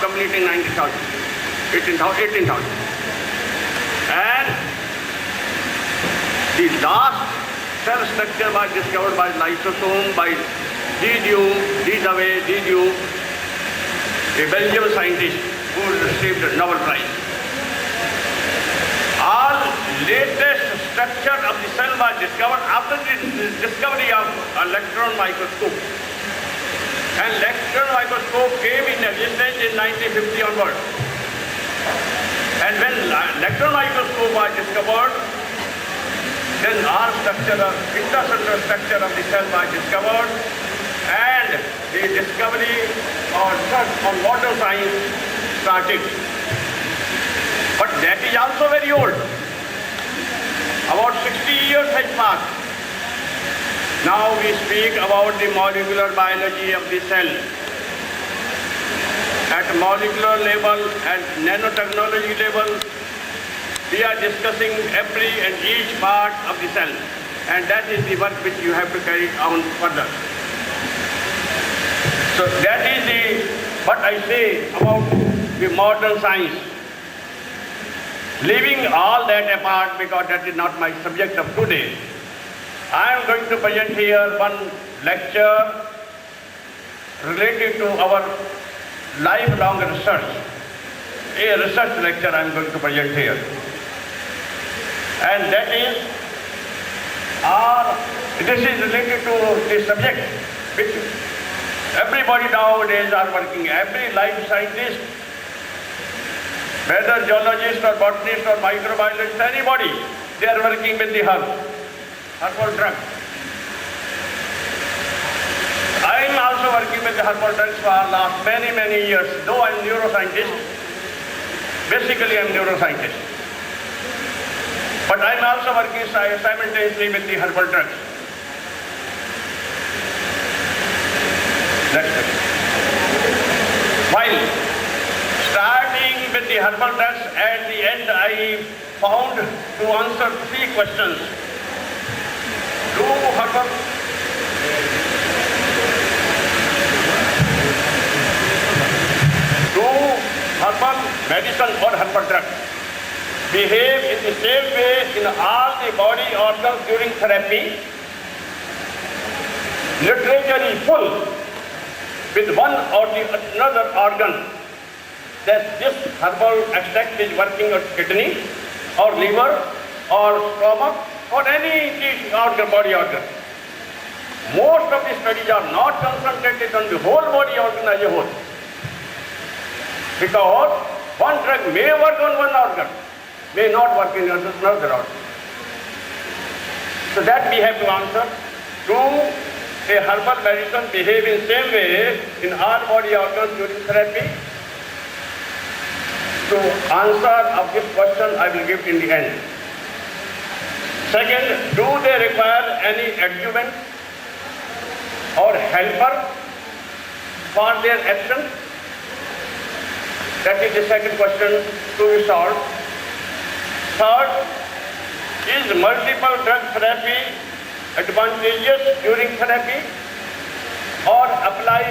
completing 90,000, 18,000. And the last cell structure was discovered by lysosome by Didue, a Belgian scientist who received a Nobel Prize. All latest structure of the cell was discovered after the discovery of electron microscope. And electron microscope came in existence in 1950 onward. And when electron microscope was discovered, then all intracellular structure of the cell was discovered, and the discovery or research on water science started. But that is also very old. About 60 years has passed. Now we speak about the molecular biology of the cell. At molecular level and nanotechnology level, we are discussing every and each part of the cell. And that is the work which you have to carry on further. So that is what I say about the modern science. Leaving all that apart, because that is not my subject of today, I am going to present here one lecture related to our lifelong research. A research lecture I am going to present here. And that is, this is related to the subject which everybody nowadays are working. Every life scientist, whether geologist or botanist or microbiologist, anybody, they are working with the herbal drug. I am also working with the herbal drugs for last many years, though I am neuroscientist. Basically I am neuroscientist. But I am also working simultaneously with the herbal drugs. Next question. While starting with the herbal drugs, at the end I found to answer 3 questions. Do herbal medicine or herbal drugs behave in the same way in all the body organs during therapy? Literature is full with one or the another organ that this herbal extract is working on kidney or liver or stomach or any organ, body organ. Most of the studies are not concentrated on the whole body organ as a whole. Because one drug may work on one organ, may not work in another organ. So that we have to answer. Do a herbal medicine behave in same way in all body organs during therapy? To answer of this question I will give in the end. Second, do they require any adjuvant or helper for their action? That is the second question to be solved. Third, is multiple drug therapy advantageous during therapy or apply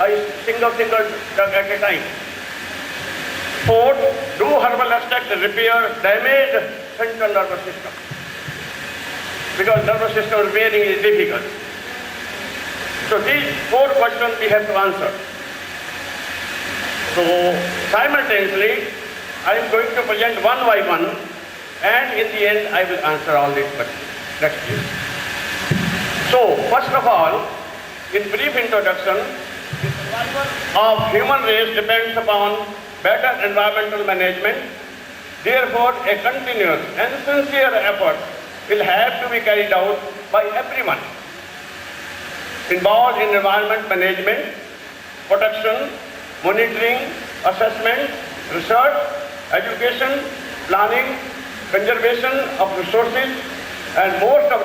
a single drug at a time? Fourth, do herbal extracts repair damaged central nervous system? Because nervous system repairing is difficult. So these 4 questions we have to answer. So simultaneously, I am going to present one by one, and in the end I will answer all these questions. Next please. So first of all, in brief introduction, the survival of human race depends upon better environmental management. Therefore, a continuous and sincere effort will have to be carried out by everyone involved in environment management, protection, monitoring, assessment, research, education, planning, conservation of resources, and one of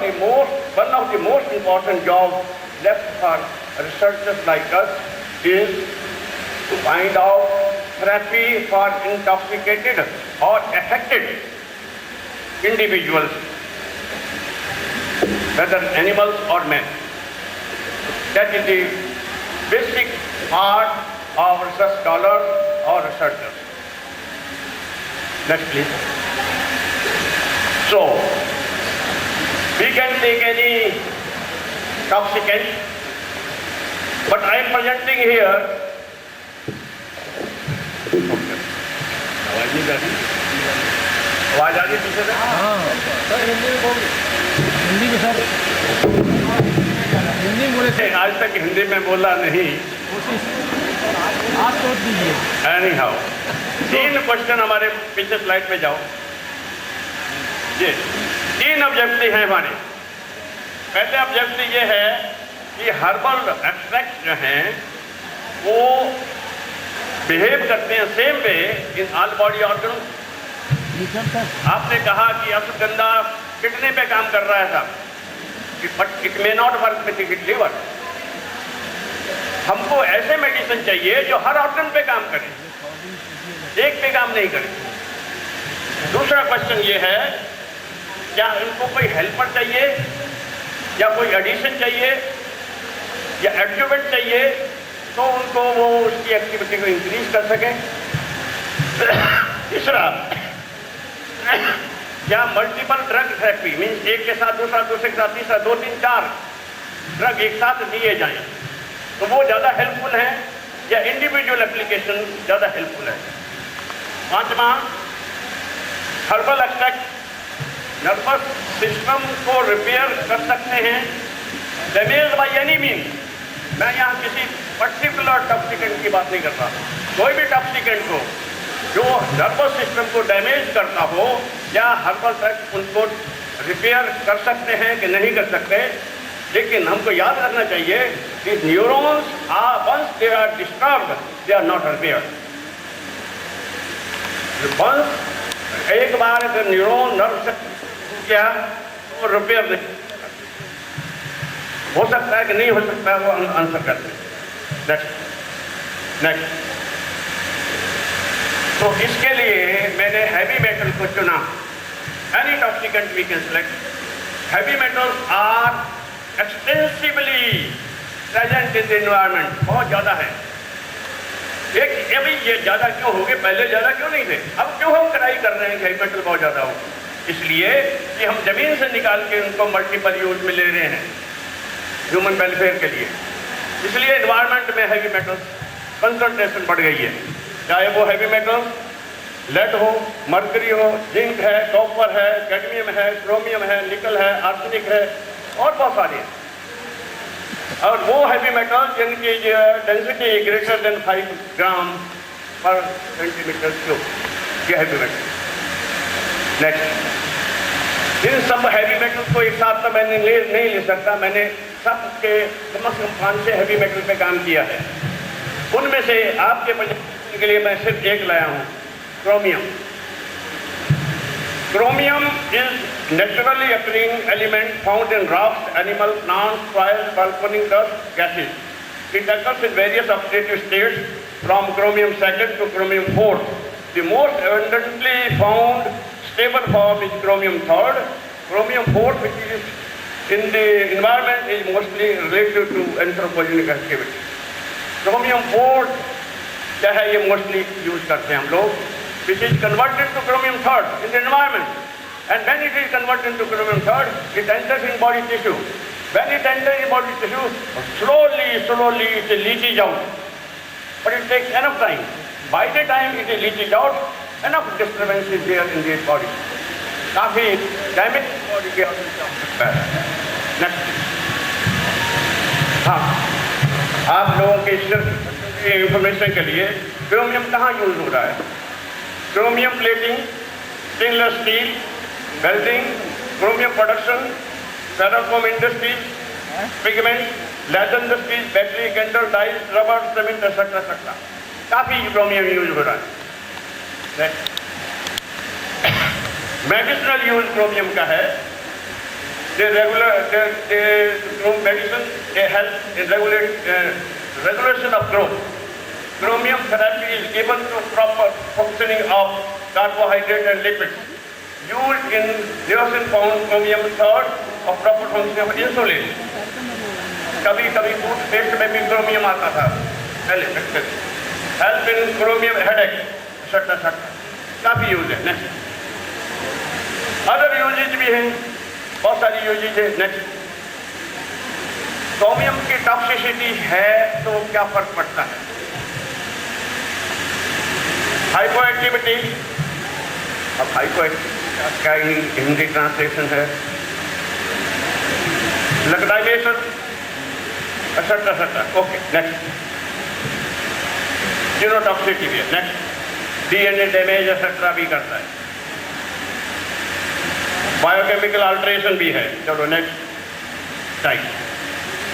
the most important jobs left for researchers like us is to find out therapy for intoxicated or affected individuals, whether animals or men. That is the basic part of research scholars or researchers. Next, please. So, we can take any toxicant, but I am presenting here. आवाज नहीं आ रही? आवाज आ रही पीछे से? हाँ sir, Hindi में बोल, हिंदी में सर, हिंदी में बोले थे। आज तक हिंदी में बोला नहीं। कोशिश आप सोच दीजिए। Anyhow, 3 क्वेश्चन हमारे पीछे स्लाइड पे जाओ। ये 3 ऑब्जेक्टिव हैं हमारे। पहले ऑब्जेक्टिव ये है कि हर्बल एक्सट्रैक्ट जो हैं वो बिहेव करते हैं same way in all body organ. आपने कहा कि अश्वगंधा किडनी पे काम कर रहा है साहब, but it may not work with liver. हमको ऐसे मेडिसिन चाहिए जो हर ऑर्गन पे काम करे, एक पे काम नहीं करे। दूसरा क्वेश्चन ये है, क्या इनको कोई हेल्पर चाहिए या कोई एडिशन चाहिए या एडजुवेंट चाहिए तो उनको वो उसकी एक्टिविटी को इंक्रीज कर सके। तीसरा, क्या मल्टीपल ड्रग थेरेपी मीन्स एक के साथ दूसरा, दूसरे के साथ तीसरा, 2, 3, 4 ड्रग एक साथ दिए जाएं तो वो ज़्यादा हेल्पफुल है या इंडिविजुअल एप्लीकेशन ज़्यादा हेल्पफुल है। 5वां, हर्बल एक्सट्रैक्ट नर्वस सिस्टम को रिपेयर कर सकते हैं डैमेज बाय एनी मीन। मैं यहाँ किसी पर्टिकुलर टॉक्सिकेंट की बात नहीं कर रहा, कोई भी टॉक्सिकेंट को जो नर्वस सिस्टम को डैमेज करता हो या हर्बल ड्रग उनको रिपेयर कर सकते हैं कि नहीं कर सकते। लेकिन हमको याद रखना चाहिए कि neurons are once they are disturbed they are not repaired. Once एक बार अगर न्यूरॉन नर्व से क्या वो रिपेयर नहीं हो सकता है कि नहीं हो सकता है, वो आंसर करते हैं। नेक्स्ट तो इसके लिए मैंने हैवी मेटल को चुना। Any toxicant we can select. Heavy metals are extensively present in the environment, बहुत ज़्यादा है। एक अभी ये ज़्यादा क्यों हो गए, पहले ज़्यादा क्यों नहीं थे, अब क्यों हम ट्राई कर रहे हैं कि हैवी मेटल बहुत ज़्यादा हो? इसलिए कि हम ज़मीन से निकाल के उनको मल्टीपल यूज में ले रहे हैं ह्यूमन वेलफेयर के लिए। इसलिए एनवायरनमेंट में हैवी मेटल्स कंसंट्रेशन बढ़ गई है, चाहे वो हैवी मेटल्स लेड हो, मर्करी हो, जिंक है, कॉपर है, कैडमियम है, क्रोमियम है, निकल है, आर्सेनिक है और बहुत सारे हैं। और वो हैवी मेटल जिनकी डेंसिटी ग्रेटर देन 5 ग्राम पर सेंटीमीटर क्यूब, ये हैवी मेटल। नेक्स्ट, इन सब हैवी मेटल्स को एक साथ तो मैंने नहीं ले सकता, मैंने सबके कम से कम 5 हैवी मेटल पे काम किया है। उनमें से आपके प्रजेंटेशन के लिए मैं सिर्फ एक लाया हूँ, chromium. Chromium is naturally occurring element found in rocks, animals, plants, soil, volcanic dust, gases. It occurs in various oxidative states from chromium 2 to chromium 4. The most abundantly found stable form is chromium 3. Chromium 4, which is in the environment, is mostly related to anthropogenic activity. Chromium 4 क्या है, ये mostly use करते हैं हम लोग, which is converted to chromium 3 in the environment. And when it is converted into chromium 3, it enters in body tissue. When it enters in body tissue, slowly it leaches out. But it takes enough time. By the time it is leaches out, enough disturbance is there in the body. काफी damage body के सकता है। Next, हाँ, आप लोगों के information के लिए क्रोमियम कहाँ यूज हो रहा है? Chromium plating, stainless steel, welding, chromium production, ferrochrome industries, pigment, leather industries, battery, candle, dyes, rubber, cement, etcetera काफी क्रोमियम यूज हो रहा है। मेडिसिनल यूज क्रोमियम का है। Medicine help in regulation of growth. Chromium therapy is given to proper functioning of carbohydrate and lipids. Used in Niacin found chromium 3 of proper functioning of insulin. कभी toothpaste में भी chromium आता था पहले। Help in chromium headache, etc. काफ़ी use है। Next, other usage भी हैं, बहुत सारी यूजेज है। नेक्स्ट, क्रोमियम की टॉक्सिसिटी है तो क्या फर्क पड़ता है? हाइपोएक्टिविटी, अब हाइपोएक्टिविटी क्या हिंदी ट्रांसलेशन है? लकडाइजेशन, etc. ओके, नेक्स्ट, जीनोटॉक्सिसिटी भी है। Next, DNA damage etc. भी करता है। बायोकेमिकल अल्टरेशन भी है। चलो नेक्स्ट, टाइप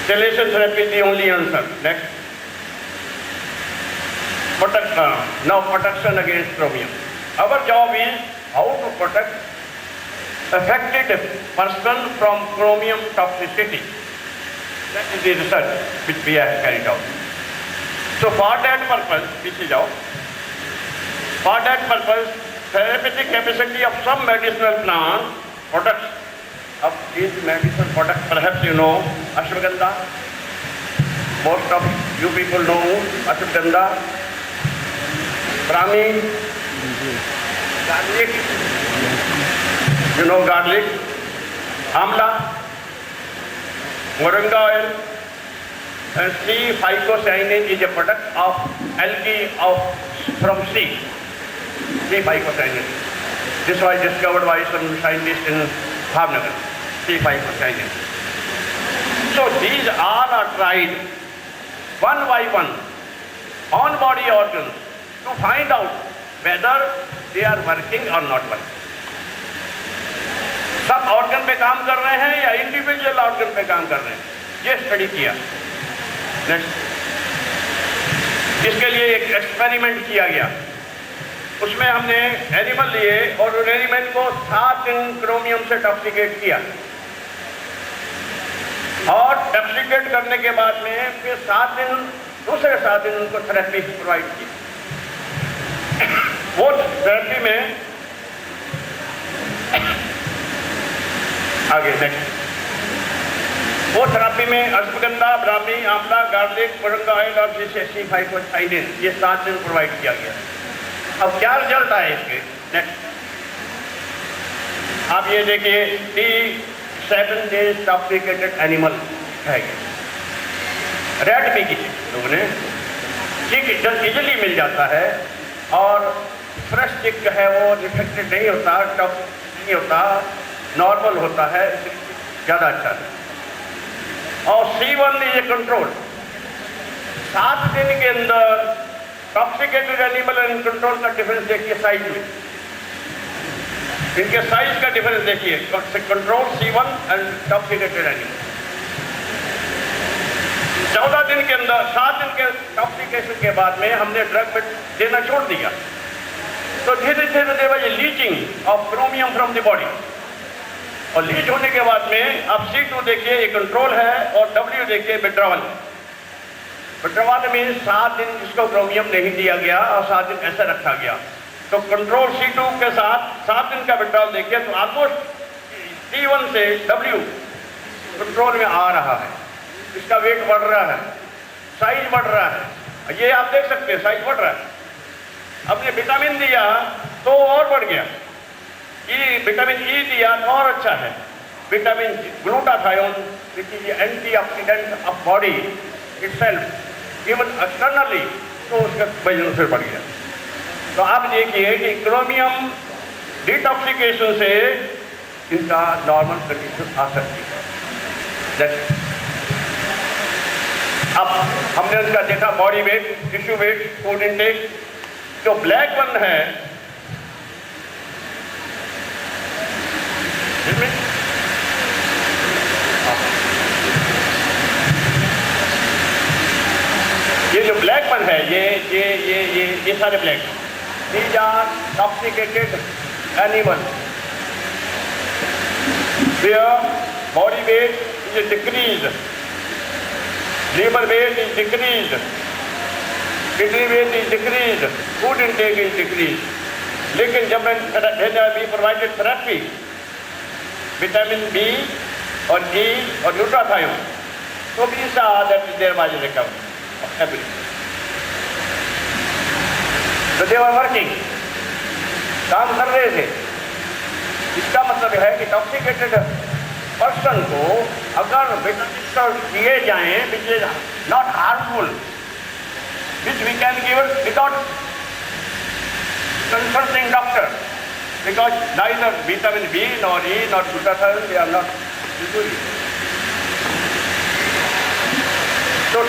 चेलेशन थेरेपी दी only answer. Next, now protection against chromium. Our job is how to protect affected person from chromium toxicity. That is the research which we have carried out. So for that purpose, for that purpose, therapeutic capacity of some medicinal plant products. Of these medicinal products, perhaps you know ashwagandha. Most of you people know ashwagandha. Brahmi, garlic, you know garlic, amla, moringa oil, and C-phycocyanin is a product of algae from sea. C-phycocyanin. This was discovered by some scientists in Bhavnagar. C-phycocyanin. So these all are tried one by one on body organs to find out whether they are working or not working. सब organ पे काम कर रहे हैं या individual organ पे काम कर रहे हैं, ये स्टडी किया। नेक्स्ट, इसके लिए एक एक्सपेरिमेंट किया गया। उसमें हमने एनिमल लिए और उन एनिमल को 7 दिन क्रोमियम से टॉक्सिकेट किया और टॉक्सिकेट करने के बाद में फिर 7 दिन, दूसरे 7 दिन उनको थेरेपी प्रोवाइड की। वो थेरेपी में आगे नेक्स्ट, वो थेरेपी में अश्वगंधा, ब्राह्मी, आंवला, गार्लिक, मोरिंगा ऑयल और C-phycocyanin ये 7 दिन प्रोवाइड किया गया। अब क्या रिजल्ट आए इसके? नेक्स्ट, आप ये देखिए, 7 डेज टॉक्सिकेटेड एनिमल है। रेड भी की लोगों ने चिक इजिली मिल जाता है और फ्रेश चिक है वो इन्फेक्टेड नहीं होता, टॉक्सिक नहीं होता, नॉर्मल होता है, ज़्यादा अच्छा है। और C1 इज ए कंट्रोल। 7 दिन के अंदर टॉक्सिकेटेड एनिमल एंड कंट्रोल का डिफरेंस देखिए साइज में, इनके साइज का डिफरेंस देखिए, कंट्रोल C1 एंड टॉक्सिकेटेड एनिमल। 14 दिन के अंदर, 7 दिन के टॉक्सिकेशन के बाद में हमने ड्रग देना छोड़ दिया, तो धीरे धीरे there was leaching of chromium from the body. और लीच होने के बाद में आप C2 देखिए, ये कंट्रोल है, और W देखिए विड्रॉवल। विड्रॉवल मीन 7 दिन जिसको क्रोमियम नहीं दिया गया और 7 दिन ऐसे रखा गया, तो कंट्रोल C2 के साथ 7 दिन का विड्रॉवल देखिए तो ऑलमोस्ट C1 से W कंट्रोल में आ रहा है, इसका वेट बढ़ रहा है, साइज बढ़ रहा है, ये आप देख सकते हैं साइज बढ़ रहा है। हमने विटामिन दिया तो और बढ़ गया, विटामिन E दिया तो और अच्छा है, vitamin glutathione which is antioxidant of body itself even externally, तो उसका वजन फिर बढ़ गया। तो आप देखिए कि क्रोमियम डिटॉक्सिकेशन से इनका नॉर्मल कंडीशन आ सकती है। अब हमने उनका देखा body weight, tissue weight, food intake. जो ब्लैक वन है ये जो ब्लैक वन है, ये सारे black, these are toxicated animal where body weight is decrease, liver weight is decreased, kidney weight is decreased, food intake is decreased. लेकिन जब we provided therapy, vitamin B और E और glutathione, so we saw that there was a recovery of ability. They were working, काम कर रहे थे। इसका मतलब है कि टॉक्सिकेटेड पर्सन को अगर विटामिन दिए जाएं which is not harmful, which we can give without consulting doctor, because neither vitamin B nor E not glutathione they are not usually. तो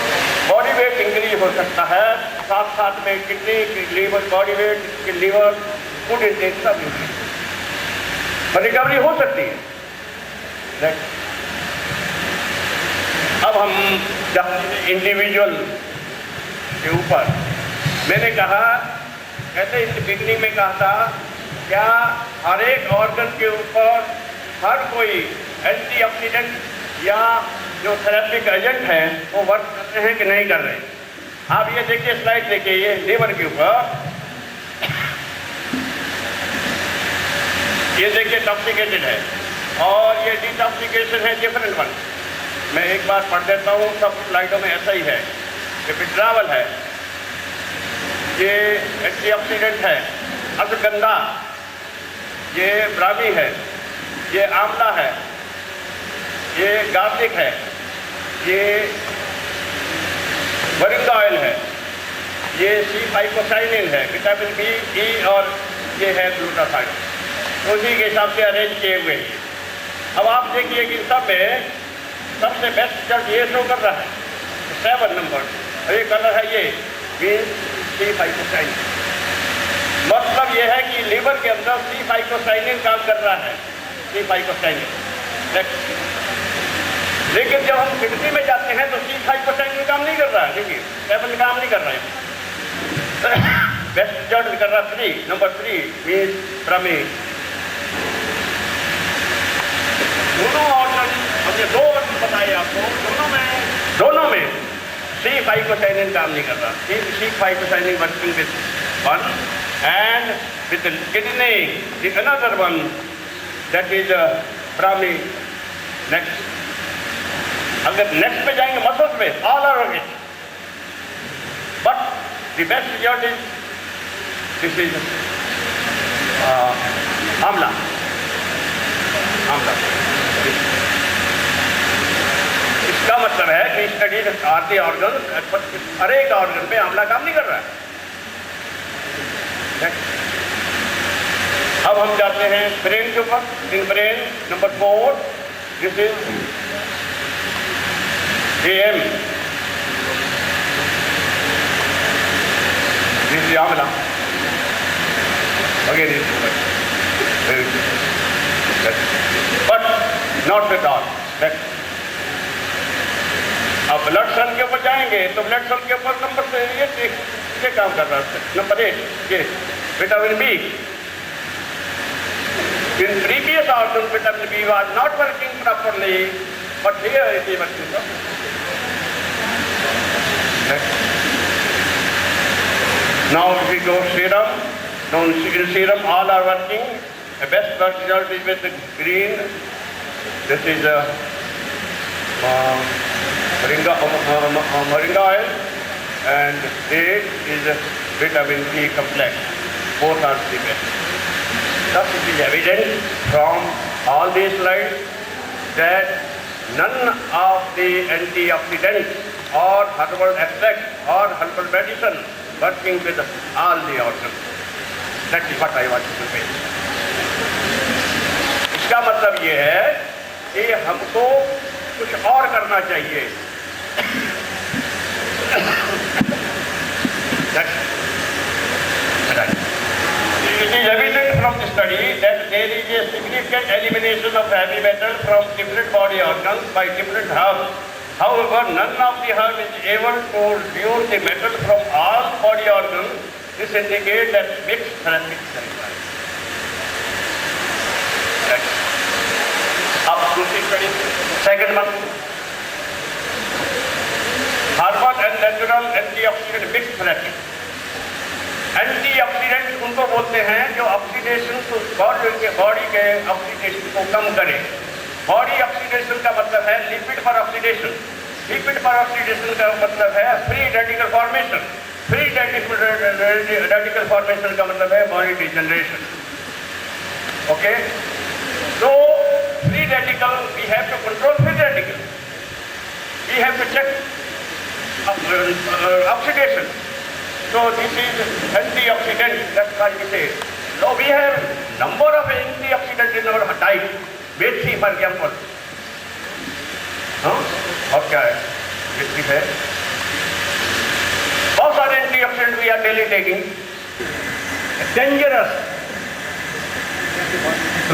बॉडी वेट इंक्रीज हो सकता है, साथ साथ में किडनी की लीवर, बॉडी वेट की लीवर, फूड इंटेक सब इंक्रीज, रिकवरी हो सकती है। अब हम जाते हैं इंडिविजुअल के ऊपर। मैंने कहा, कहते इस बिगनिंग में कहा था, क्या हर एक ऑर्गन के ऊपर हर कोई एंटीऑक्सीडेंट या जो थेरेपिक एजेंट हैं वो वर्क कर रहे हैं कि नहीं कर रहे हैं? आप ये देखिए, स्लाइड देखिए, ये लीवर के ऊपर, ये देखिए टॉक्सिकेटेड है और ये डिटॉक्सिकेशन है डिफरेंट वन। मैं एक बार पढ़ देता हूँ, सब स्लाइडों में ऐसा ही है। ये विड्रावल है, ये एंटीऑक्सीडेंट है, अश्वगंधा, ये ब्राह्मी है, ये आंवला है, ये गार्लिक है, ये मोरिंगा ऑयल है, ये C-फाइकोसाइनिन है, विटामिन बी, ई और ये है ग्लूटाथायोन। उसी के हिसाब से अरेंज किए हुए हैं। अब आप देखिए कि सब में सबसे बेस्ट रिजल्ट ये शो कर रहा है 7 नंबर, और ये कलर है ये C-फाइकोसाइनिन। मतलब ये है कि लीवर के अंदर C-फाइकोसाइनिन काम कर रहा है, C-फाइकोसाइनिन। लेकिन जब हम किडनी में जाते हैं तो C-फाइकोसाइनिन काम नहीं कर रहा है, देखिए 7 काम नहीं कर रहा है। बेस्ट रिजल्ट कर रहा 3 नंबर 3 मीन्स ब्राह्मी। दोनों ऑर्गन, हमने 2 ऑर्गन बताए आपको, दोनों में C-फाइकोसाइनिन काम नहीं कर रहा। C phycocyanin working with one and with kidney the another one, that is Brahmi. Next, अगर नेक्स्ट पे जाएंगे मसल्स में, all are it, but the best result is this is amla. इसका मतलब है कि स्टडी आर ऑर्गन, हर एक ऑर्गन पे आंवला काम नहीं कर रहा है। अब हम जाते हैं ब्रेन के ऊपर। In brain number 4, this is AM, this is आंवला। Again, very good. But not with all. अब ब्लड सेल के ऊपर जाएंगे तो ब्लड सेल के ऊपर नंबर से ये काम कर रहा है। नंबर 8 ये vitamin B. In previous organ, vitamin B was not working properly, but here it is working properly. Now if we go serum, now in serum all are working. The best result is with the green. This is moringa oil, and this is vitamin B complex. Both are the best. Thus it is evident from all these slides that none of the antioxidants or herbal extracts or herbal medicine working with all the organs. That is what I want to say. इसका मतलब ये है कि हमको कुछ और करना चाहिए। It is evident from the study that there is a significant elimination of heavy metal from different body organs by different herbs. However, none of the herbs is able to remove the metal from all body organs. This indicates that mixed therapy is required. अब दूसरी study, second one, herbal and natural antioxidant mix therapy. Antioxidant उनको बोलते हैं जो oxidation को body के oxidation को कम करे। बॉडी ऑक्सीडेशन का मतलब है लिपिड पर ऑक्सीडेशन। लिपिड पर ऑक्सीडेशन का मतलब है free radical formation. Free radical formation का मतलब है body degeneration. Okay? So, free radical, we have to control free radical. We have to check oxidation. So, this is antioxidant, that's why we say. So, we have number of antioxidants in our diet. Methi, for example. और क्या है? मेथी है. बहुत सारे antioxidants we are daily taking. Dangerous.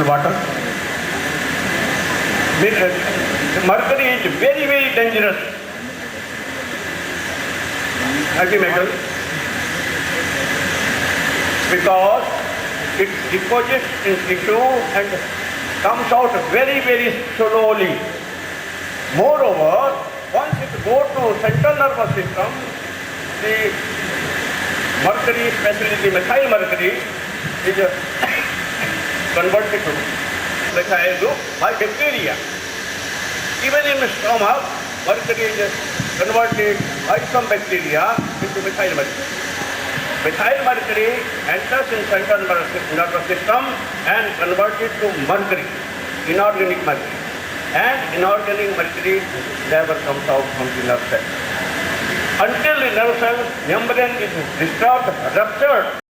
Water. Mercury is very, very dangerous. Heavy metal. Because it deposits in tissue and comes out very, very slowly. Moreover, once it goes to central nervous system, the mercury, especially the methyl mercury, is converted to methyl group by bacteria. Even in the stomach, mercury is converted by some bacteria into methyl mercury. Methyl mercury enters in central nervous system and converted to mercury, inorganic mercury. And inorganic mercury never comes out from the nerve cell. Until the nerve cell membrane is disturbed, ruptured,